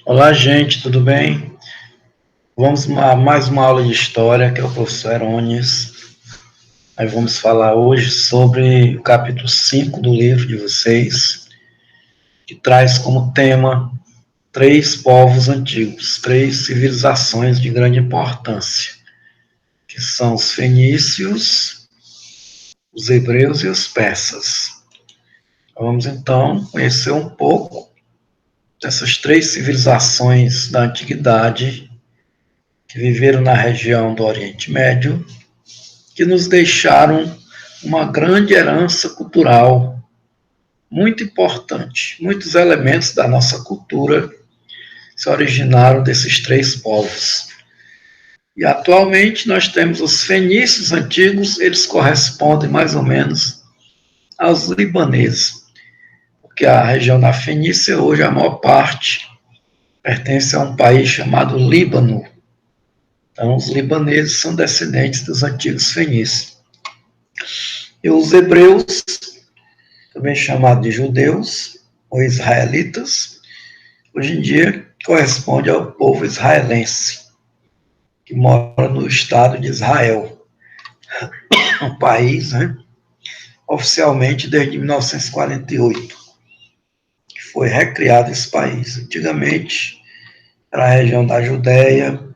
Olá, gente, tudo bem? Vamos a mais uma aula de história, que é o professor Herones. Nós vamos falar hoje sobre o capítulo 5 do livro de vocês, que traz como tema três povos antigos, três civilizações de grande importância, que são os fenícios, os hebreus e os persas. Vamos então conhecer um pouco dessas três civilizações da antiguidade que viveram na região do Oriente Médio, que nos deixaram uma grande herança cultural muito importante. Muitos elementos da nossa cultura se originaram desses três povos. E atualmente nós temos os fenícios antigos, eles correspondem mais ou menos aos libaneses, porque a região da Fenícia hoje a maior parte pertence a um país chamado Líbano. Então os libaneses são descendentes dos antigos fenícios. E os hebreus, também chamados de judeus ou israelitas, hoje em dia corresponde ao povo israelense, que mora no estado de Israel, um país, oficialmente desde 1948, que foi recriado esse país. Antigamente era a região da Judéia,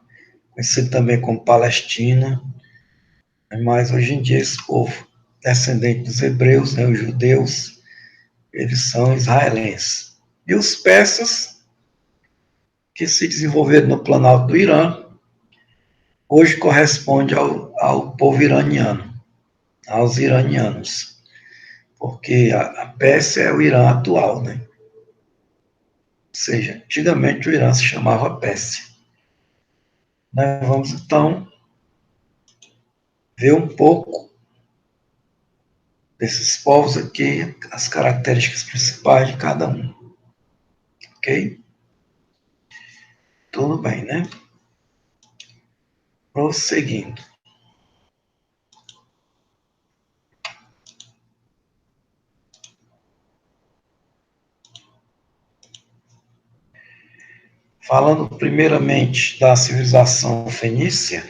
conhecido também como Palestina, mas hoje em dia esse povo, descendente dos hebreus, os judeus, eles são israelenses. E os persas, que se desenvolveram no Planalto do Irã, hoje corresponde ao povo iraniano, aos iranianos, porque a Pérsia é o Irã atual, né? Ou seja, antigamente o Irã se chamava Pérsia. Nós vamos então ver um pouco desses povos aqui, as características principais de cada um, ok? Tudo bem, né? Prosseguindo. Falando primeiramente da civilização fenícia,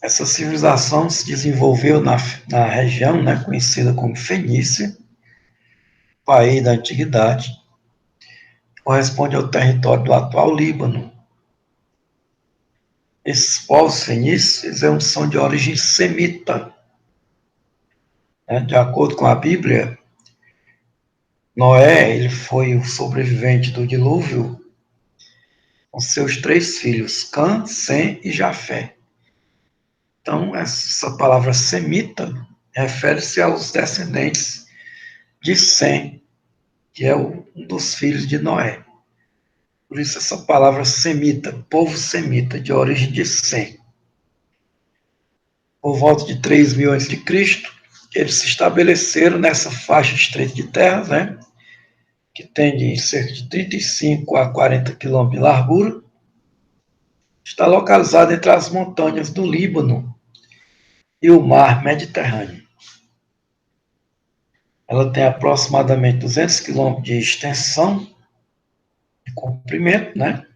essa civilização se desenvolveu na região, né, conhecida como Fenícia, país da antiguidade, corresponde ao território do atual Líbano. Esses povos fenícios são de origem semita. De acordo com a Bíblia, Noé ele foi o sobrevivente do dilúvio com seus três filhos, Cã, Sem e Jafé. Então, essa palavra semita refere-se aos descendentes de Sem, que é um dos filhos de Noé. Por isso essa palavra semita, povo semita, de origem de Sem. Por volta de 3000 a.C., eles se estabeleceram nessa faixa estreita de terra, né, que tem de cerca de 35 a 40 quilômetros de largura. Está localizada entre as montanhas do Líbano e o mar Mediterrâneo. Ela tem aproximadamente 200 quilômetros de extensão, de comprimento, né?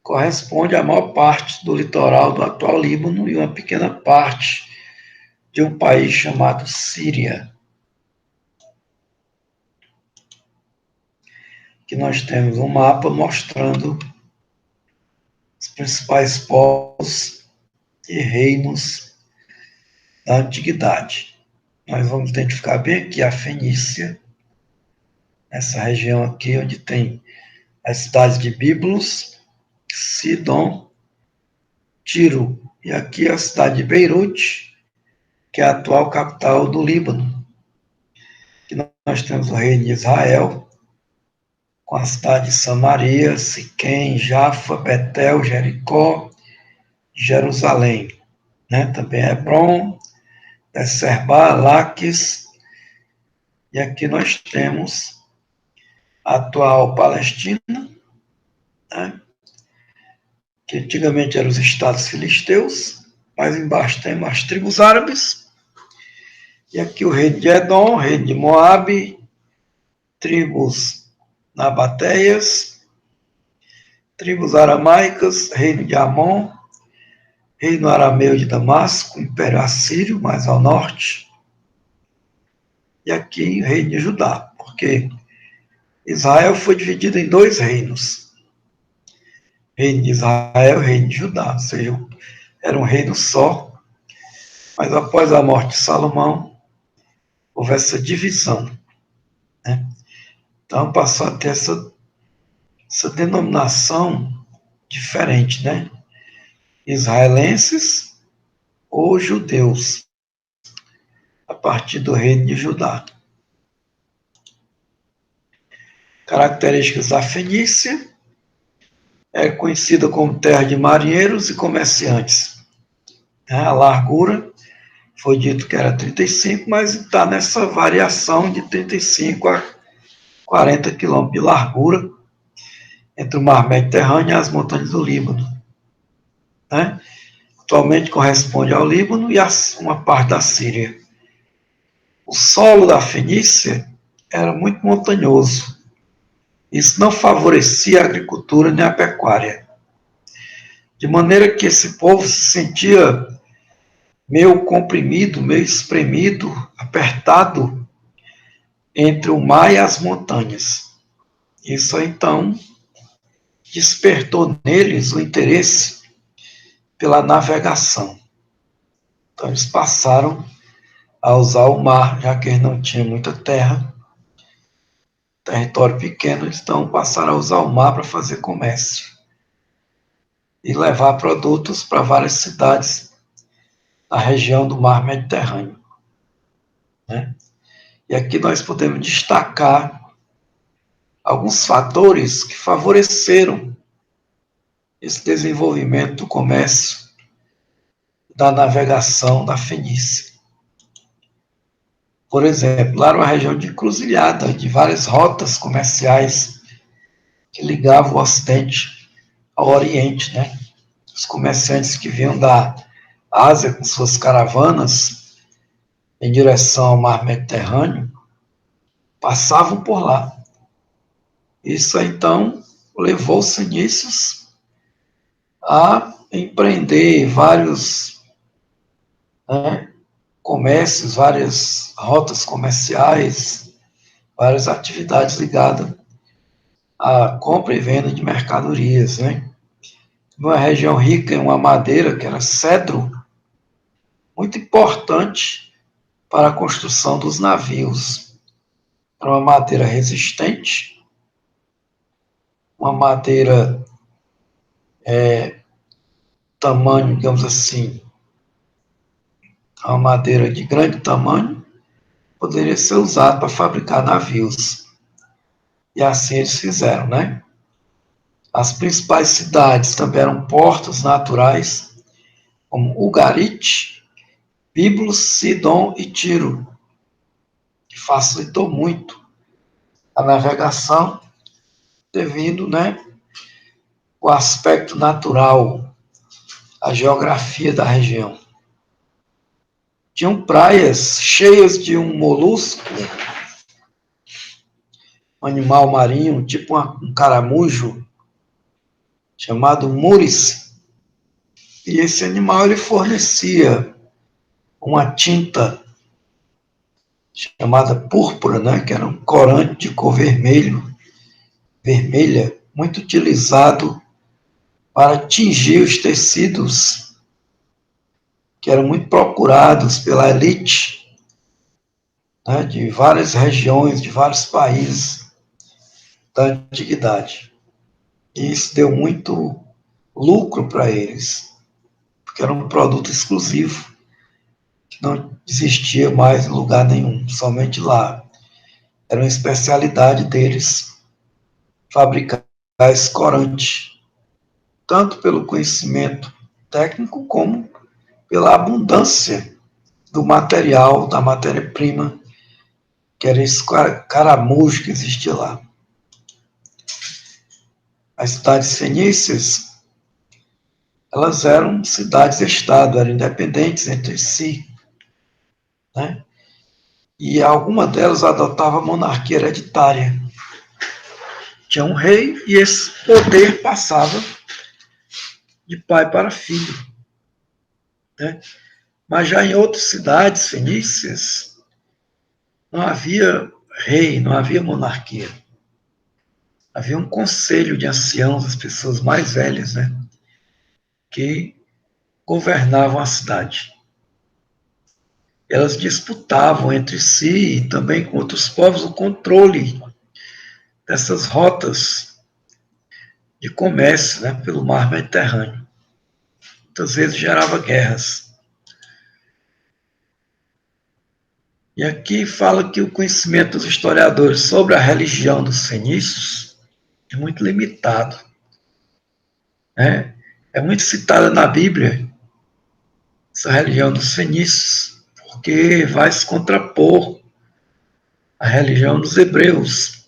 Corresponde à maior parte do litoral do atual Líbano e uma pequena parte de um país chamado Síria. Aqui nós temos um mapa mostrando os principais povos e reinos da antiguidade. Nós vamos identificar bem aqui a Fenícia, essa região aqui onde tem as cidades de Biblos, Sidom, Tiro, e aqui a cidade de Beirute, que é a atual capital do Líbano. Aqui nós temos o reino de Israel, com a cidade de Samaria, Siquém, Jafa, Betel, Jericó, Jerusalém, né? Também Hebron, Berseba, Laques, e aqui nós temos a atual Palestina, né? Que antigamente eram os estados filisteus, mas embaixo tem as tribos árabes, e aqui o reino de Edom, reino de Moabe, tribos nabateias, tribos aramaicas, reino de Amon, reino arameu de Damasco, império assírio, mais ao norte, e aqui o reino de Judá, porque Israel foi dividido em dois reinos, reino de Israel e reino de Judá, ou seja, era um reino só, mas após a morte de Salomão, houve essa divisão, né? Então passou a ter essa denominação diferente, né? Israelenses ou judeus, a partir do reino de Judá. Características da Fenícia: é conhecida como terra de marinheiros e comerciantes. A largura foi dito que era 35, mas está nessa variação de 35 a 40 quilômetros de largura entre o mar Mediterrâneo e as montanhas do Líbano, né? Atualmente corresponde ao Líbano e a uma parte da Síria. O solo da Fenícia era muito montanhoso. Isso não favorecia a agricultura nem a pecuária. De maneira que esse povo se sentia meio comprimido, meio espremido, apertado entre o mar e as montanhas. Isso então despertou neles o interesse pela navegação. Então eles passaram a usar o mar, já que eles não tinham muita terra, território pequeno, então passaram a usar o mar para fazer comércio e levar produtos para várias cidades na região do mar Mediterrâneo, né? E aqui nós podemos destacar alguns fatores que favoreceram esse desenvolvimento do comércio, da navegação da Fenícia. Por exemplo, lá era uma região de encruzilhada, de várias rotas comerciais que ligavam o Ocidente ao Oriente, né? Os comerciantes que vinham da Ásia com suas caravanas em direção ao mar Mediterrâneo passavam por lá. Isso então levou os fenícios a empreender vários, né, comércios, várias rotas comerciais, várias atividades ligadas à compra e venda de mercadorias, né? Uma região rica em uma madeira que era cedro, muito importante para a construção dos navios. Era uma madeira resistente, uma madeira tamanho, digamos assim, uma madeira de grande tamanho, poderia ser usada para fabricar navios. E assim eles fizeram, né? As principais cidades também eram portos naturais, como Ugarit, Biblos, Sidom e Tiro, que facilitou muito a navegação devido, né, ao aspecto natural, a geografia da região. Tinham praias cheias de um molusco, um animal marinho, tipo um caramujo, chamado Múrice. E esse animal ele fornecia uma tinta chamada púrpura, né, que era um corante de cor vermelha, muito utilizado para tingir os tecidos que eram muito procurados pela elite, né, de várias regiões, de vários países da antiguidade. E isso deu muito lucro para eles, porque era um produto exclusivo, que não existia mais em lugar nenhum, somente lá. Era uma especialidade deles fabricar esse corante, tanto pelo conhecimento técnico como pela abundância do material, da matéria-prima, que era esse caramujo que existia lá. As cidades fenícias, elas eram cidades-estado, eram independentes entre si, né? E alguma delas adotava a monarquia hereditária. tinha um rei e esse poder passava de pai para filho, né? Mas já em outras cidades fenícias não havia rei, não havia monarquia. Havia um conselho de anciãos, as pessoas mais velhas, né, que governavam a cidade. Elas disputavam entre si e também com outros povos o controle dessas rotas de comércio, né, pelo mar Mediterrâneo. Muitas vezes gerava guerras. E aqui fala que o conhecimento dos historiadores sobre a religião dos fenícios é muito limitado, né? É muito citada na Bíblia essa religião dos fenícios, porque vai se contrapor à religião dos hebreus.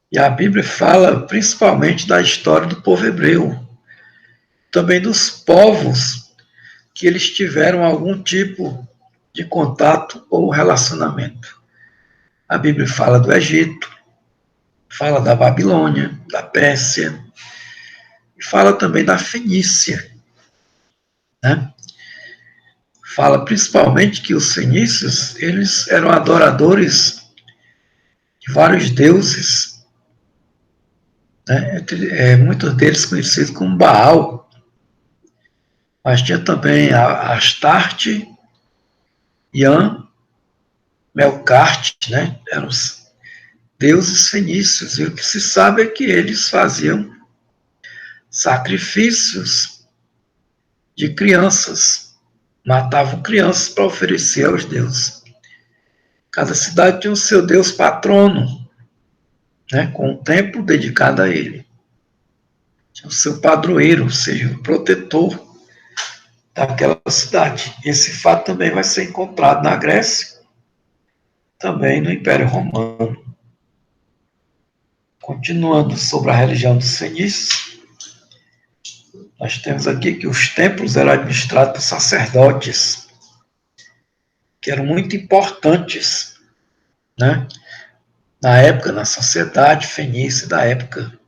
E a Bíblia fala principalmente da história do povo hebreu, também dos povos que eles tiveram algum tipo de contato ou relacionamento. A Bíblia fala do Egito, fala da Babilônia, da Pérsia, e fala também da Fenícia, né? Fala principalmente que os fenícios, eles eram adoradores de vários deuses, né? Muitos deles conhecidos como Baal, mas tinha também a Astarte, Ian, Melkarte, né? Eram os deuses fenícios, e o que se sabe é que eles faziam sacrifícios de crianças, matavam crianças para oferecer aos deuses. Cada cidade tinha o seu deus patrono, né, com um templo dedicado a ele. Tinha o seu padroeiro, ou seja, o protetor daquela cidade. Esse fato também vai ser encontrado na Grécia, também no Império Romano. Continuando sobre a religião dos fenícios, nós temos aqui que os templos eram administrados por sacerdotes, que eram muito importantes, né, na época, na sociedade fenícia da época.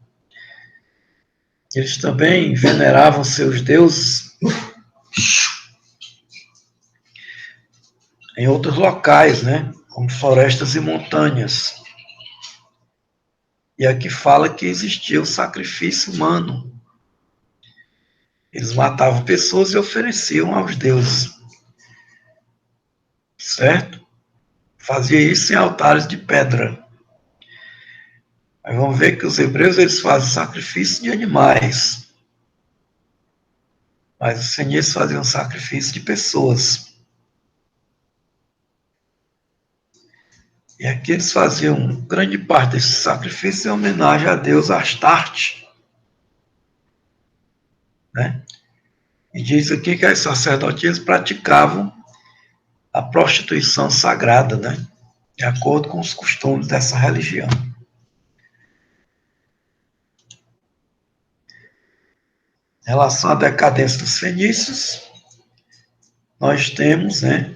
Eles também veneravam seus deuses em outros locais, né, como florestas e montanhas. E aqui fala que existia o sacrifício humano. Eles matavam pessoas e ofereciam aos deuses, certo? Fazia isso em altares de pedra. Aí vamos ver que os hebreus eles fazem sacrifício de animais, mas os fenícios faziam sacrifício de pessoas. E aqui eles faziam grande parte desse sacrifício em homenagem a Deus Astarte, né? E diz aqui que as sacerdotisas praticavam a prostituição sagrada, né? De acordo com os costumes dessa religião. Em relação à decadência dos fenícios, nós temos, né,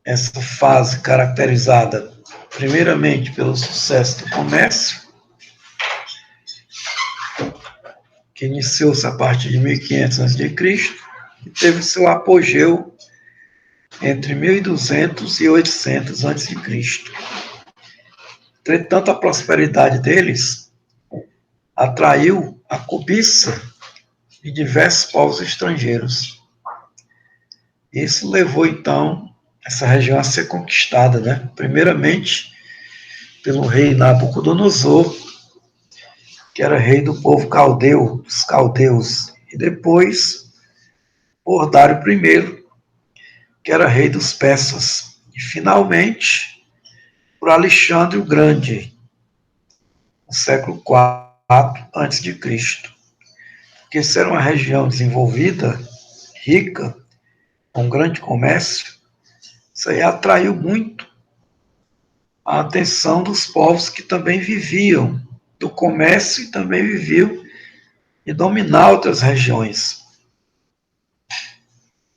essa fase caracterizada primeiramente pelo sucesso do comércio, que iniciou-se a partir de 1500 a.C. e teve seu apogeu entre 1200 e 800 a.C. Entretanto, a prosperidade deles atraiu a cobiça de diversos povos estrangeiros. Isso levou, então, essa região a ser conquistada, né? Primeiramente pelo rei Nabucodonosor, que era rei do povo caldeu, dos caldeus, e depois por Dário I, que era rei dos persas, e finalmente por Alexandre o Grande, no século IV a.C., porque essa era uma região desenvolvida, rica, com grande comércio. Isso aí atraiu muito a atenção dos povos que também viviam do comércio e também viviam de dominar outras regiões,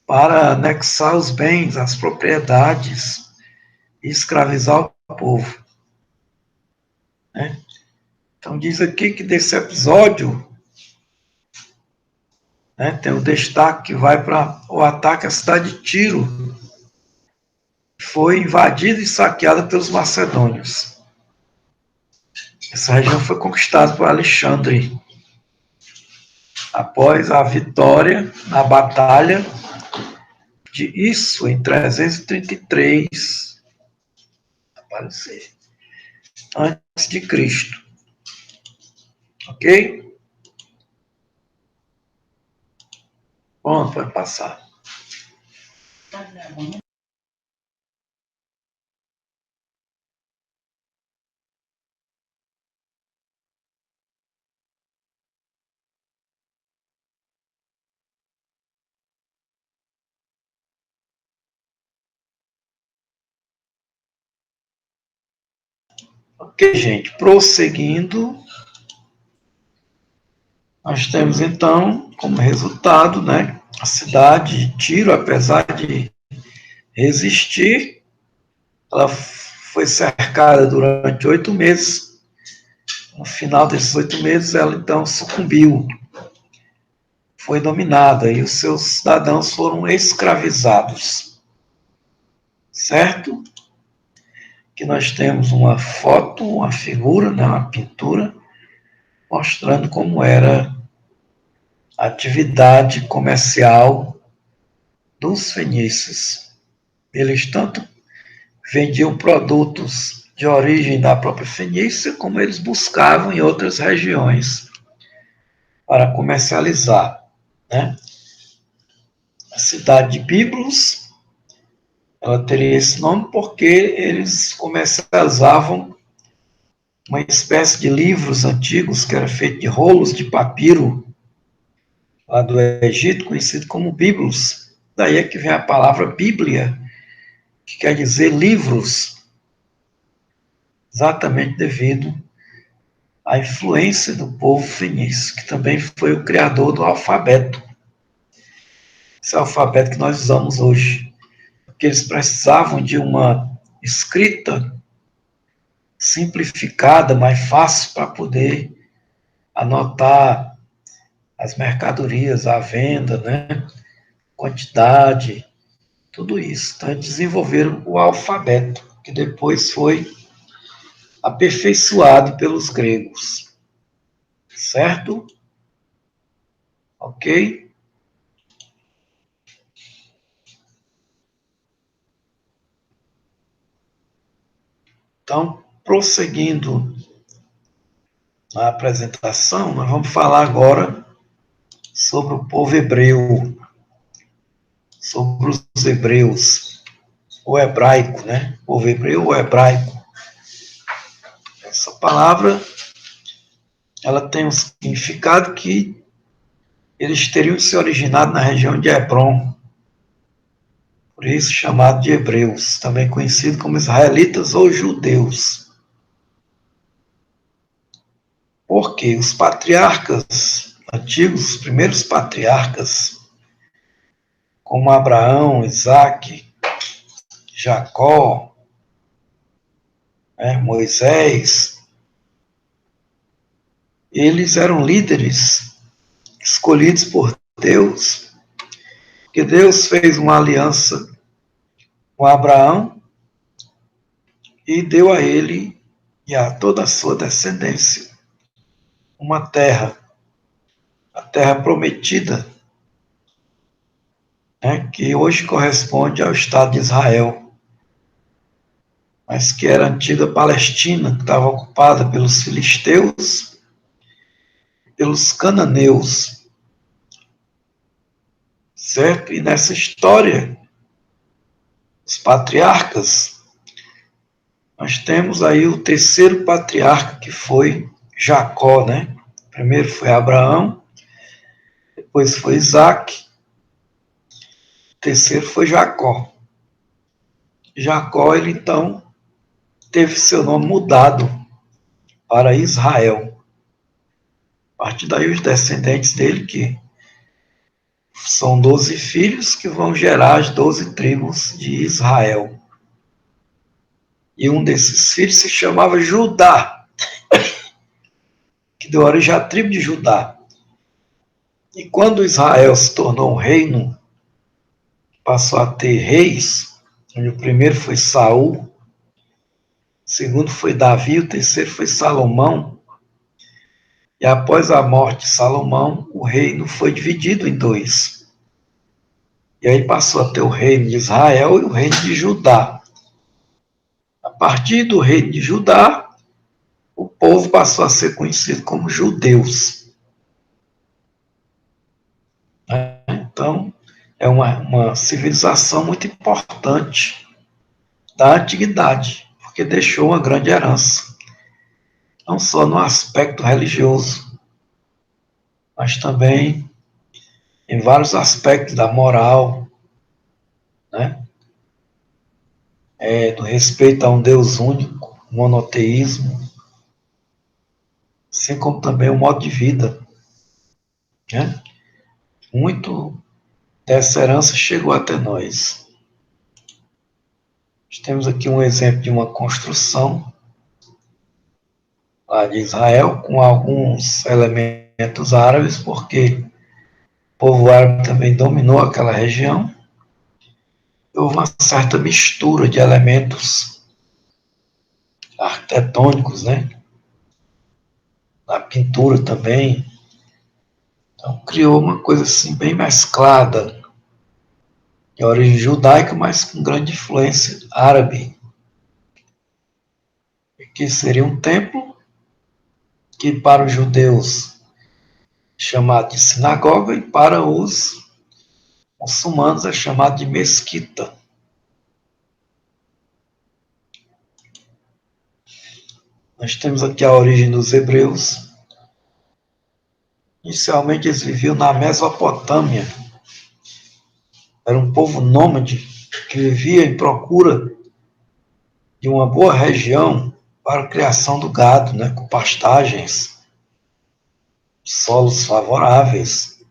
para anexar os bens, as propriedades e escravizar o povo. né? Então diz aqui que desse episódio, né, tem o destaque que vai para o ataque à cidade de Tiro, que foi invadida e saqueada pelos macedônios. Essa região foi conquistada por Alexandre após a vitória na batalha de Isso, em 333 antes de Cristo. Ok? Pronto, vai passar. Ok, gente, prosseguindo, nós temos então como resultado, né, a cidade de Tiro, apesar de resistir, ela foi cercada durante 8 meses. No final desses 8 meses, ela então sucumbiu, foi dominada e os seus cidadãos foram escravizados. Certo? Que nós temos uma foto, uma figura, né, uma pintura, mostrando como era a atividade comercial dos fenícios. Eles tanto vendiam produtos de origem da própria Fenícia, como eles buscavam em outras regiões para comercializar, né? A cidade de Biblos, ela teria esse nome porque eles comercializavam uma espécie de livros antigos que era feito de rolos de papiro lá do Egito, conhecido como Biblos. Daí é que vem a palavra Bíblia, que quer dizer livros, exatamente devido à influência do povo fenício, que também foi o criador do alfabeto. Esse alfabeto que nós usamos hoje, porque eles precisavam de uma escrita simplificada, mais fácil para poder anotar as mercadorias, a venda, né? Quantidade, tudo isso. Então, eles desenvolveram o alfabeto, que depois foi aperfeiçoado pelos gregos. Certo? Ok? Então, prosseguindo na apresentação, nós vamos falar agora sobre o povo hebreu, sobre os hebreus, o hebraico, né? O povo hebreu ou hebraico. Essa palavra, ela tem um significado que eles teriam se originado na região de Hebrom, por isso chamado de hebreus, também conhecido como israelitas ou judeus. Porque os patriarcas antigos, os primeiros patriarcas, como Abraão, Isaac, Jacó, Moisés, eles eram líderes escolhidos por Deus, que Deus fez uma aliança com Abraão e deu a ele e a toda a sua descendência uma terra, a terra prometida, né, que hoje corresponde ao Estado de Israel, mas que era a antiga Palestina, que estava ocupada pelos filisteus, pelos cananeus, certo? E nessa história, os patriarcas, nós temos aí o terceiro patriarca, que foi Jacó, né? Primeiro foi Abraão, depois foi Isaac, o terceiro foi Jacó. Jacó, ele então teve seu nome mudado para Israel. A partir daí, os descendentes dele, que são 12 filhos, que vão gerar as 12 tribos de Israel. E um desses filhos se chamava Judá. que deu origem à tribo de Judá. E quando Israel se tornou um reino, passou a ter reis, onde o primeiro foi Saul, o segundo foi Davi, o terceiro foi Salomão. E após a morte de Salomão, o reino foi dividido em dois. E aí passou a ter o reino de Israel e o reino de Judá. A partir do reino de Judá, o povo passou a ser conhecido como judeus. Então, é uma civilização muito importante da antiguidade, porque deixou uma grande herança, não só no aspecto religioso, mas também em vários aspectos da moral, né? Do respeito a um Deus único, monoteísmo, assim como também o modo de vida, né? Muito dessa herança chegou até nós. Temos aqui um exemplo de uma construção lá de Israel, com alguns elementos árabes, porque o povo árabe também dominou aquela região. Houve uma certa mistura de elementos arquitetônicos, né? Na pintura também. Então, criou uma coisa assim bem mesclada, de origem judaica, mas com grande influência árabe, que seria um templo que para os judeus é chamado de sinagoga e para os muçulmanos é chamado de mesquita. Nós temos aqui a origem dos hebreus. Inicialmente eles viviam na Mesopotâmia. Era um povo nômade que vivia em procura de uma boa região para a criação do gado, né, com pastagens, solos favoráveis.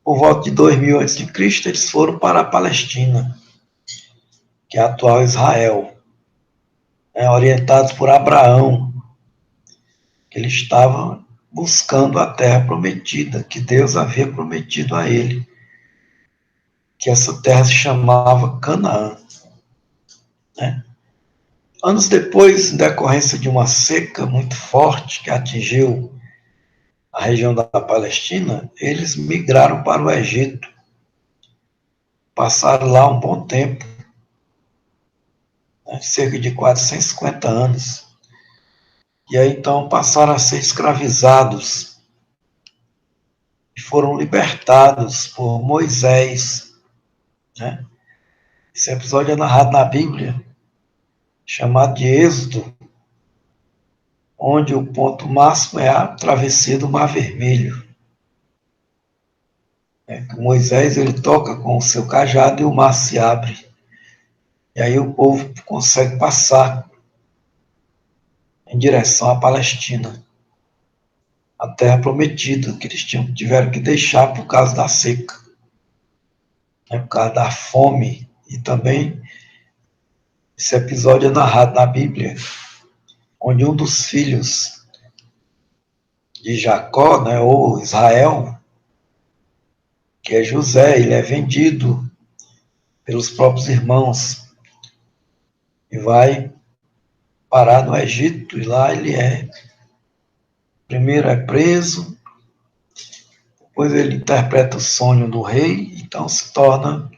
Por volta de 2000 a.C., eles foram para a Palestina, que é a atual Israel, orientados por Abraão, que ele estava buscando a terra prometida, que Deus havia prometido a ele, que essa terra se chamava Canaã. Né? Anos depois, em decorrência de uma seca muito forte que atingiu a região da Palestina, eles migraram para o Egito. Passaram lá um bom tempo, né, cerca de 450 anos. E aí então passaram a ser escravizados e foram libertados por Moisés. Né? Esse episódio é narrado na Bíblia, chamado de Êxodo, onde o ponto máximo é a travessia do Mar Vermelho. Moisés ele toca com o seu cajado e o mar se abre. E aí o povo consegue passar em direção à Palestina, a terra prometida, que eles tiveram que deixar por causa da seca, né, por causa da fome. E também esse episódio é narrado na Bíblia, onde um dos filhos de Jacó, né, ou Israel, que é José, ele é vendido pelos próprios irmãos e vai parar no Egito, e lá ele primeiro é preso, depois ele interpreta o sonho do rei, então se torna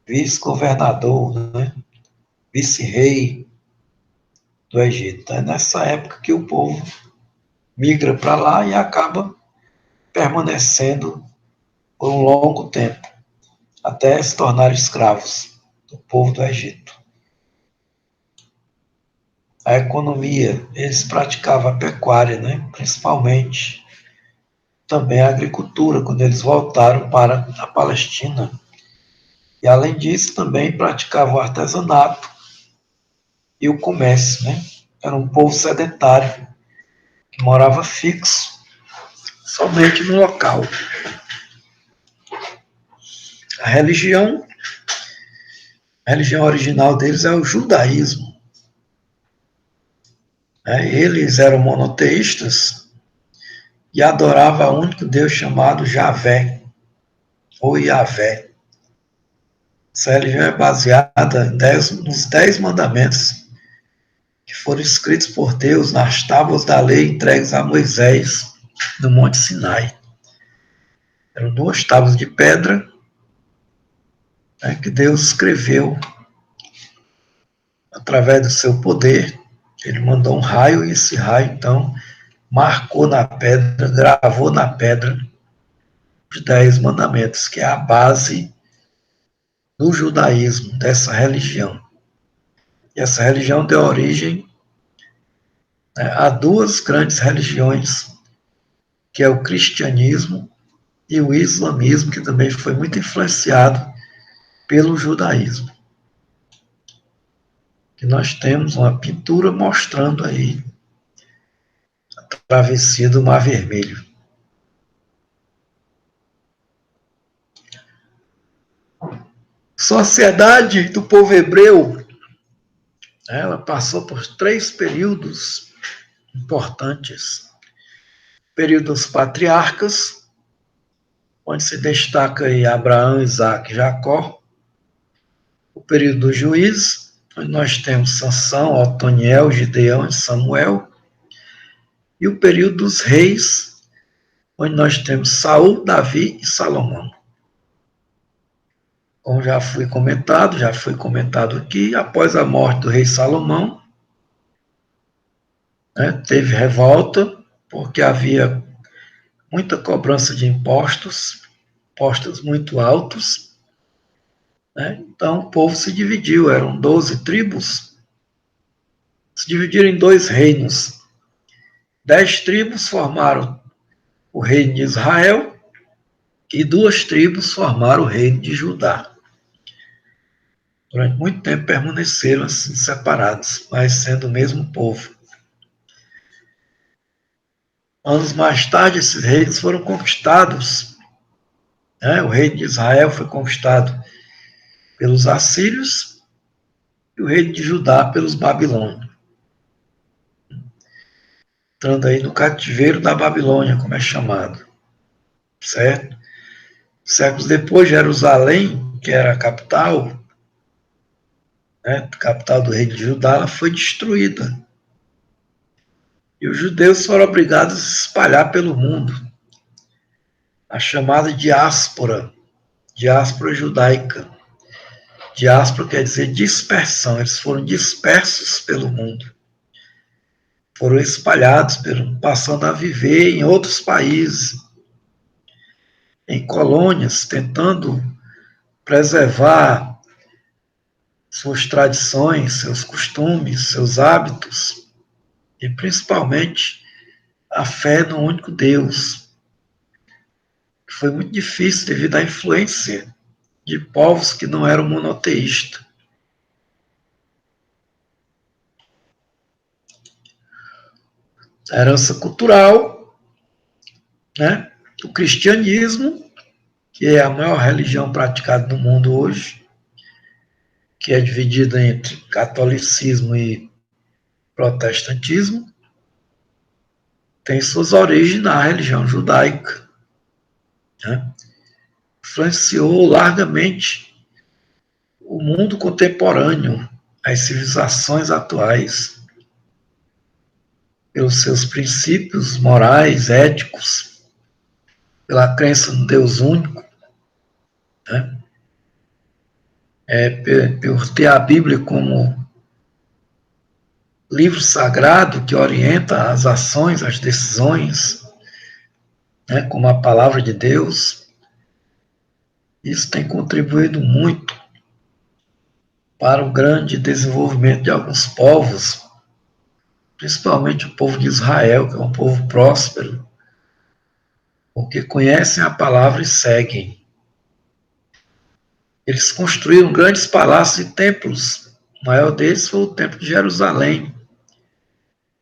vice-governador, né? Vice-rei do Egito. É nessa época que o povo migra para lá e acaba permanecendo por um longo tempo, até se tornar escravos do povo do Egito. A economia, eles praticavam a pecuária, né? Principalmente também a agricultura, quando eles voltaram para a Palestina. E, além disso, também praticavam o artesanato e o comércio. Né? Era um povo sedentário, que morava fixo, somente no local. A religião original deles é o judaísmo. Eles eram monoteístas, e adorava o único Deus chamado Javé, ou Yahvé. Essa religião é baseada nos 10 mandamentos que foram escritos por Deus nas tábuas da lei entregues a Moisés no Monte Sinai. Eram 2 tábuas de pedra, né, que Deus escreveu através do seu poder. Ele mandou um raio e esse raio, então, marcou na pedra, gravou na pedra os 10 mandamentos, que é a base do judaísmo, dessa religião. E essa religião deu origem, né, a 2 grandes religiões, que é o cristianismo e o islamismo, que também foi muito influenciado pelo judaísmo. Que nós temos uma pintura mostrando aí a travessia do Mar Vermelho. Sociedade do povo hebreu, ela passou por 3 períodos importantes. O período dos patriarcas, onde se destaca aí Abraão, Isaac e Jacó. O período dos juízes, onde nós temos Sansão, Otoniel, Gideão e Samuel. E o período dos reis, onde nós temos Saul, Davi e Salomão. Como já foi comentado aqui, após a morte do rei Salomão, né, teve revolta, porque havia muita cobrança de impostos muito altos, né? Então o povo se dividiu, eram 12 tribos, se dividiram em 2 reinos. 10 tribos formaram o reino de Israel e 2 tribos formaram o reino de Judá. Durante muito tempo permaneceram assim separados, mas sendo o mesmo povo. Anos mais tarde, esses reinos foram conquistados, né? O reino de Israel foi conquistado pelos assírios e o reino de Judá pelos babilônios. Entrando aí no cativeiro da Babilônia, como é chamado. Certo? Séculos depois, Jerusalém, que era a capital, né, capital do reino de Judá, ela foi destruída. E os judeus foram obrigados a se espalhar pelo mundo. A chamada diáspora judaica. Diáspora quer dizer dispersão, eles foram dispersos pelo mundo. Foram espalhados, passando a viver em outros países, em colônias, tentando preservar suas tradições, seus costumes, seus hábitos, e principalmente a fé no único Deus. Foi muito difícil devido à influência de povos que não eram monoteístas. A herança cultural, né? O cristianismo, que é a maior religião praticada no mundo hoje, que é dividida entre catolicismo e protestantismo, tem suas origens na religião judaica, né? Influenciou largamente o mundo contemporâneo, as civilizações atuais, pelos seus princípios morais, éticos, pela crença no Deus único, né? Por ter a Bíblia como livro sagrado que orienta as ações, as decisões, né, como a palavra de Deus. Isso tem contribuído muito para o grande desenvolvimento de alguns povos, principalmente o povo de Israel, que é um povo próspero, porque conhecem a palavra e seguem. Eles construíram grandes palácios e templos. O maior deles foi o Templo de Jerusalém,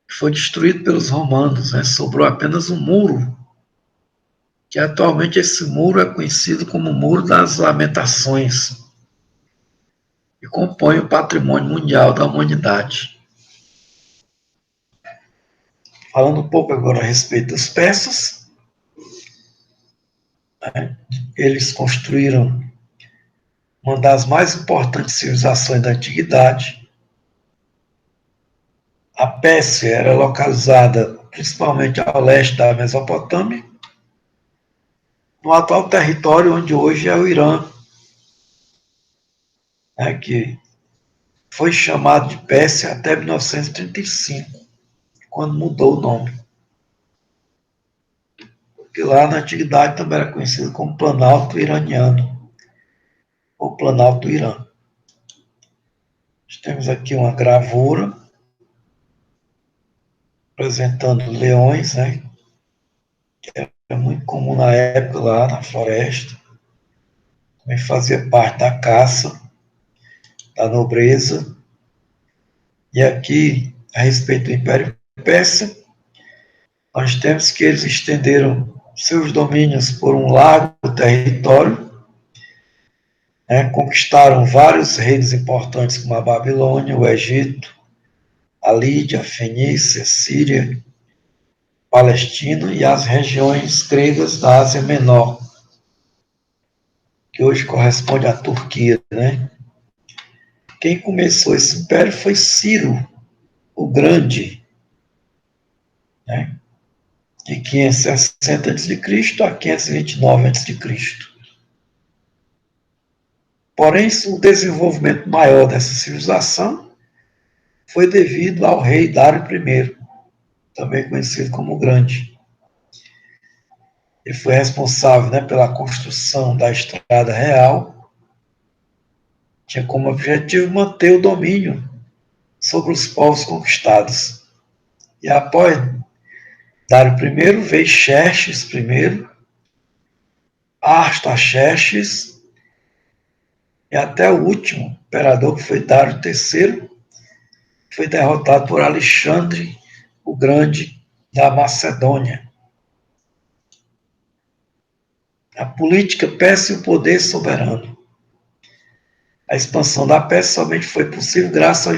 que foi destruído pelos romanos, né? Sobrou apenas um muro, que atualmente esse muro é conhecido como o Muro das Lamentações, e compõe o patrimônio mundial da humanidade. Falando um pouco agora a respeito dos persas, né? Eles construíram uma das mais importantes civilizações da antiguidade. A Pérsia era localizada principalmente ao leste da Mesopotâmia, no atual território onde hoje é o Irã, né, que foi chamado de Pérsia até 1935, quando mudou o nome. Porque lá na antiguidade também era conhecido como Planalto Iraniano, ou Planalto do Irã. Nós temos aqui uma gravura apresentando leões, né, que era muito comum na época lá na floresta. Também fazia parte da caça, da nobreza. E aqui, a respeito do Império Persa, nós temos que eles estenderam seus domínios por um largo território, né, conquistaram vários reinos importantes como a Babilônia, o Egito, a Lídia, a Fenícia, a Síria, Palestina e as regiões gregas da Ásia Menor, que hoje corresponde à Turquia, né? Quem começou esse império foi Ciro, o Grande, né? De 560 a.C. a 529 a.C. Porém, o desenvolvimento maior dessa civilização foi devido ao rei Dário I, também conhecido como o Grande. Ele foi responsável, né, pela construção da Estrada Real, tinha como objetivo manter o domínio sobre os povos conquistados. E após Dário I, veio Xerxes I, Artaxerxes, e até o último imperador, que foi Dário III, foi derrotado por Alexandre o Grande da Macedônia. A política persa e o poder soberano. A expansão da Pérsia somente foi possível graças ao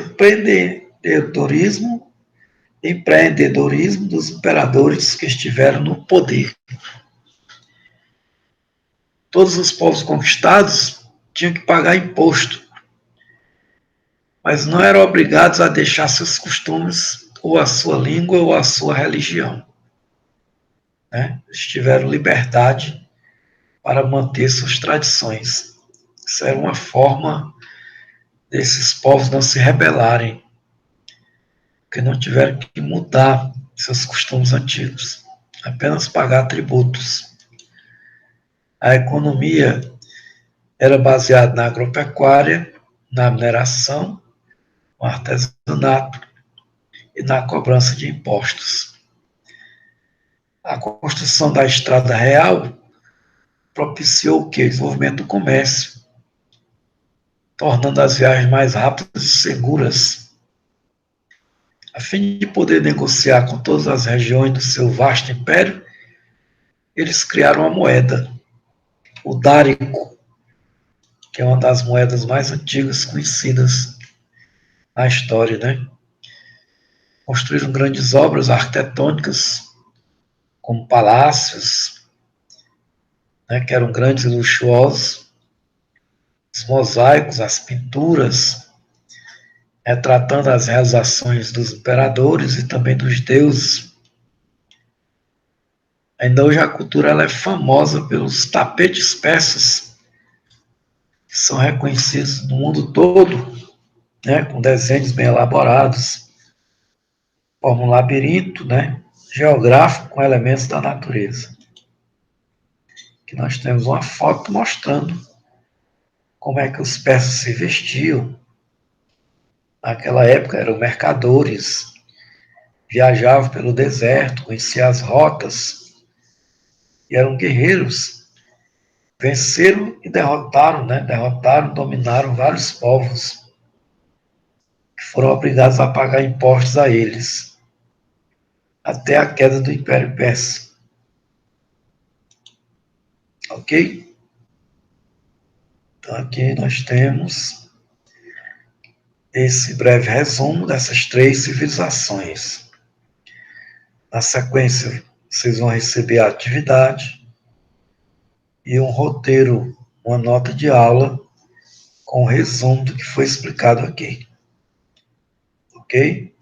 empreendedorismo dos imperadores que estiveram no poder. Todos os povos conquistados tinham que pagar imposto, mas não eram obrigados a deixar seus costumes, ou a sua língua, ou a sua religião, né? Eles tiveram liberdade para manter suas tradições. Isso era uma forma desses povos não se rebelarem, porque não tiveram que mudar seus costumes antigos, apenas pagar tributos. A economia era baseada na agropecuária, na mineração, no artesanato e na cobrança de impostos. A construção da Estrada Real propiciou o quê? O desenvolvimento do comércio, tornando as viagens mais rápidas e seguras. A fim de poder negociar com todas as regiões do seu vasto império, eles criaram a moeda, o dárico, que é uma das moedas mais antigas conhecidas na história, né? Construíram grandes obras arquitetônicas, como palácios, né, que eram grandes e luxuosos, os mosaicos, as pinturas, retratando as realizações dos imperadores e também dos deuses. Ainda hoje a cultura ela é famosa pelos tapetes persas, que são reconhecidos no mundo todo, né, com desenhos bem elaborados, forma um labirinto, né, geográfico com elementos da natureza. Aqui nós temos uma foto mostrando como é que os persas se vestiam. Naquela época eram mercadores, viajavam pelo deserto, conheciam as rotas, e eram guerreiros. Venceram e derrotaram, né? Derrotaram, dominaram vários povos que foram obrigados a pagar impostos a eles, até a queda do Império Persa. Ok? Então aqui nós temos esse breve resumo dessas três civilizações. Na sequência, vocês vão receber a atividade, e um roteiro, uma nota de aula com o resumo do que foi explicado aqui. Ok?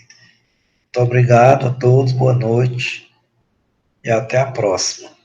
Muito obrigado a todos, boa noite e até a próxima.